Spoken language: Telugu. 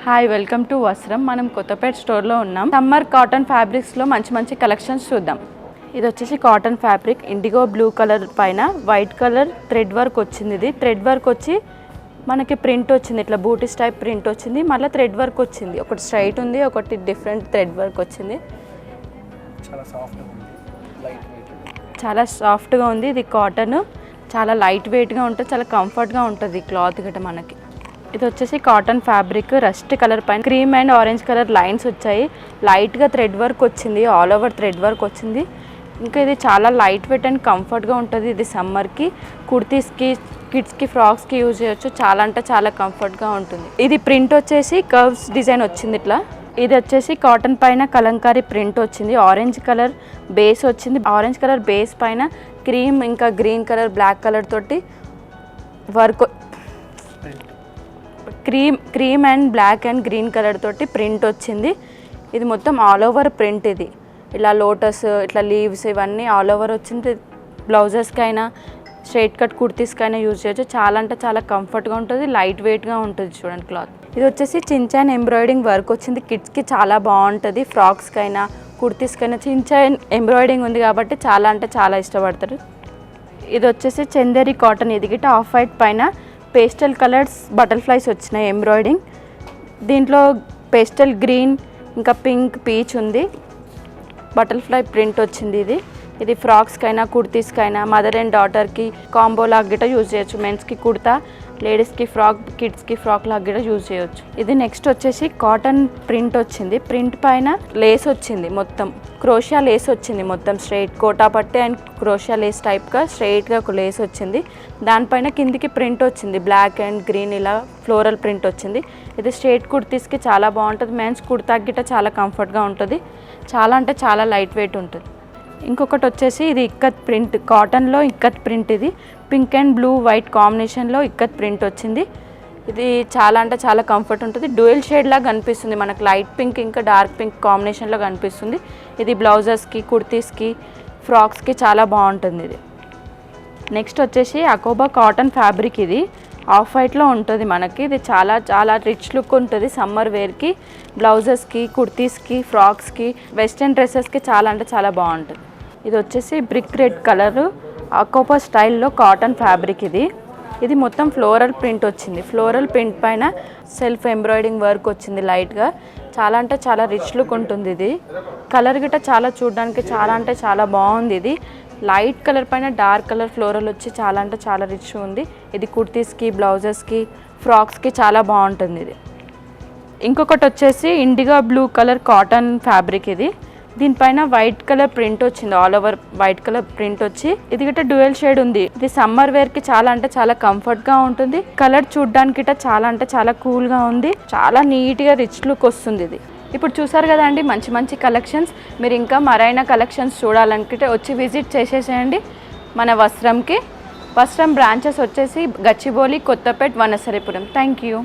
హాయ్ వెల్కమ్ టు వస్త్రం. మనం కొత్తపేట స్టోర్లో ఉన్నాం. సమ్మర్ కాటన్ ఫ్యాబ్రిక్స్లో మంచి కలెక్షన్స్ చూద్దాం. ఇది వచ్చేసి cotton fabric IndiGo blue colour పైన వైట్ కలర్ థ్రెడ్ వర్క్ వచ్చింది. ఇది థ్రెడ్ వర్క్ వచ్చి మనకి ప్రింట్ వచ్చింది, ఇట్లా బూటీస్ టైప్ ప్రింట్ వచ్చింది. మళ్ళీ థ్రెడ్ వర్క్ వచ్చింది, ఒకటి స్ట్రైట్ ఉంది, ఒకటి డిఫరెంట్ థ్రెడ్ వర్క్ వచ్చింది. చాలా సాఫ్ట్గా ఉంది. ఇది కాటన్, చాలా లైట్ వెయిట్గా ఉంటుంది, చాలా కంఫర్ట్గా ఉంటుంది క్లాత్ గట్ట మనకి. ఇది వచ్చేసి కాటన్ ఫ్యాబ్రిక్ రస్ట్ కలర్ పైన cream and orange colour lines వచ్చాయి. లైట్గా థ్రెడ్ వర్క్ వచ్చింది, ఆల్ ఓవర్ థ్రెడ్ వర్క్ వచ్చింది. ఇంకా ఇది చాలా లైట్ వెయిట్ అండ్ కంఫర్ట్గా ఉంటుంది. ఇది సమ్మర్కి కుర్తీస్కి, కిడ్స్కి, ఫ్రాక్స్కి యూజ్ చేయొచ్చు. చాలా అంటే చాలా కంఫర్ట్గా ఉంటుంది. ఇది ప్రింట్ వచ్చేసి కర్వ్స్ డిజైన్ వచ్చింది ఇట్లా. ఇది వచ్చేసి కాటన్ పైన కలంకారీ ప్రింట్ వచ్చింది. ఆరెంజ్ కలర్ బేస్ వచ్చింది. ఆరెంజ్ కలర్ బేస్ పైన క్రీమ్ ఇంకా గ్రీన్ కలర్ బ్లాక్ కలర్ తోటి work, cream and black and green colour తోటి ప్రింట్ వచ్చింది. ఇది మొత్తం ఆల్ ఓవర్ ప్రింట్. ఇది ఇలా లోటస్, ఇట్లా లీవ్స్ ఇవన్నీ ఆల్ ఓవర్ వచ్చింది. బ్లౌజెస్కైనా స్ట్రైట్ కట్ కుర్తీస్కైనా యూజ్ చేయొచ్చు. చాలా అంటే చాలా కంఫర్ట్గా ఉంటుంది, లైట్ వెయిట్గా ఉంటుంది. చూడండి క్లాత్. ఇది వచ్చేసి చిన్న ఎంబ్రాయిడింగ్ వర్క్ వచ్చింది. కిడ్స్కి చాలా బాగుంటుంది. ఫ్రాక్స్కైనా కుర్తీస్కైనా చిన్న ఎంబ్రాయిడింగ్ ఉంది కాబట్టి చాలా అంటే చాలా ఇష్టపడతారు. ఇది వచ్చేసి చందేరి కాటన్. ఇది గిట్ట ఆఫ్ వైట్ పైన పేస్టల్ కలర్స్ బటర్ఫ్లైస్ వచ్చినాయి ఎంబ్రాయిడింగ్. దీంట్లో పేస్టల్ గ్రీన్ ఇంకా పింక్ పీచ్ ఉంది. బటర్ఫ్లై ప్రింట్ వచ్చింది. ఇది ఫ్రాక్స్కైనా కుర్తీస్కైనా మదర్ అండ్ డాటర్కి కాంబో లాగా గిట్ట యూజ్ చేయొచ్చు. మెన్స్కి కుర్తా, లేడీస్కి ఫ్రాక్, కిడ్స్కి ఫ్రాక్ లాగా గిట్ట యూజ్ చేయొచ్చు. ఇది నెక్స్ట్ వచ్చేసి కాటన్ ప్రింట్ వచ్చింది. ప్రింట్ పైన లేస్ వచ్చింది, మొత్తం క్రోషియా లేస్ వచ్చింది. మొత్తం స్ట్రైట్ కోటా పట్టే అండ్ క్రోషియా లేస్ టైప్గా స్ట్రైట్గా ఒక లేస్ వచ్చింది. దానిపైన కిందికి ప్రింట్ వచ్చింది, బ్లాక్ అండ్ గ్రీన్ ఇలా ఫ్లోరల్ ప్రింట్ వచ్చింది. ఇది స్ట్రైట్ కుర్తీస్కి చాలా బాగుంటుంది. మెన్స్ కుర్తా గిట్ట చాలా కంఫర్ట్గా ఉంటుంది. చాలా అంటే చాలా లైట్ వెయిట్ ఉంటుంది. ఇంకొకటి వచ్చేసి ఇది ఇక్కత్ ప్రింట్, కాటన్లో ఇక్కత్ ప్రింట్. ఇది పింక్ అండ్ బ్లూ వైట్ కాంబినేషన్లో ఇక్కత్ ప్రింట్ వచ్చింది. ఇది చాలా అంటే చాలా కంఫర్ట్ ఉంటుంది. డ్యూయల్ షేడ్ లాగా కనిపిస్తుంది మనకు. లైట్ పింక్ ఇంకా డార్క్ పింక్ కాంబినేషన్లో కనిపిస్తుంది. ఇది బ్లౌజెస్కి, కుర్తీస్కి, ఫ్రాక్స్కి చాలా బాగుంటుంది. ఇది నెక్స్ట్ వచ్చేసి అకోబా కాటన్ ఫ్యాబ్రిక్. ఇది ఆఫ్ వైట్లో ఉంటుంది మనకి. ఇది చాలా చాలా రిచ్ లుక్ ఉంటుంది. సమ్మర్ వేర్కి, బ్లౌజెస్కి, కుర్తీస్కి, ఫ్రాక్స్కి, వెస్ట్రన్ డ్రెస్సెస్కి చాలా అంటే చాలా బాగుంటుంది. ఇది వచ్చేసి బ్రిక్ రెడ్ కలరు అకోబా స్టైల్లో కాటన్ ఫ్యాబ్రిక్. ఇది మొత్తం ఫ్లోరల్ ప్రింట్ వచ్చింది. ఫ్లోరల్ ప్రింట్ పైన సెల్ఫ్ ఎంబ్రాయిడింగ్ వర్క్ వచ్చింది లైట్గా. చాలా అంటే చాలా రిచ్ లుక్ ఉంటుంది. ఇది కలర్ గిట్ట చాలా చూడడానికి చాలా అంటే చాలా బాగుంది. ఇది లైట్ కలర్ పైన డార్క్ కలర్ ఫ్లోరల్ వచ్చి చాలా అంటే చాలా రిచ్ ఉంది. ఇది కుర్తీస్కి, బ్లౌజెస్కి, ఫ్రాక్స్కి చాలా బాగుంటుంది. ఇది ఇంకొకటి వచ్చేసి IndiGo blue colour cotton fabric. ఇది దీనిపైన వైట్ కలర్ ప్రింట్ వచ్చింది, all over white colour print వచ్చి. ఇది గిట్ట డ్యూయల్ షేడ్ ఉంది. ఇది సమ్మర్ వేర్కి చాలా అంటే చాలా కంఫర్ట్గా ఉంటుంది. కలర్ చూడడానికి గిట్ట చాలా అంటే చాలా కూల్గా ఉంది. చాలా నీట్గా రిచ్ లుక్ వస్తుంది. ఇది ఇప్పుడు చూసారు కదండి మంచి కలెక్షన్స్. మీరు ఇంకా మరైనా కలెక్షన్స్ చూడాలనుకుంటే వచ్చి విజిట్ చేసేసేయండి మన వస్త్రంకి. వస్త్రం బ్రాంచెస్ వచ్చేసి గచ్చిబౌలి, కొత్తపేట్, వనసరిపురం. Thank you.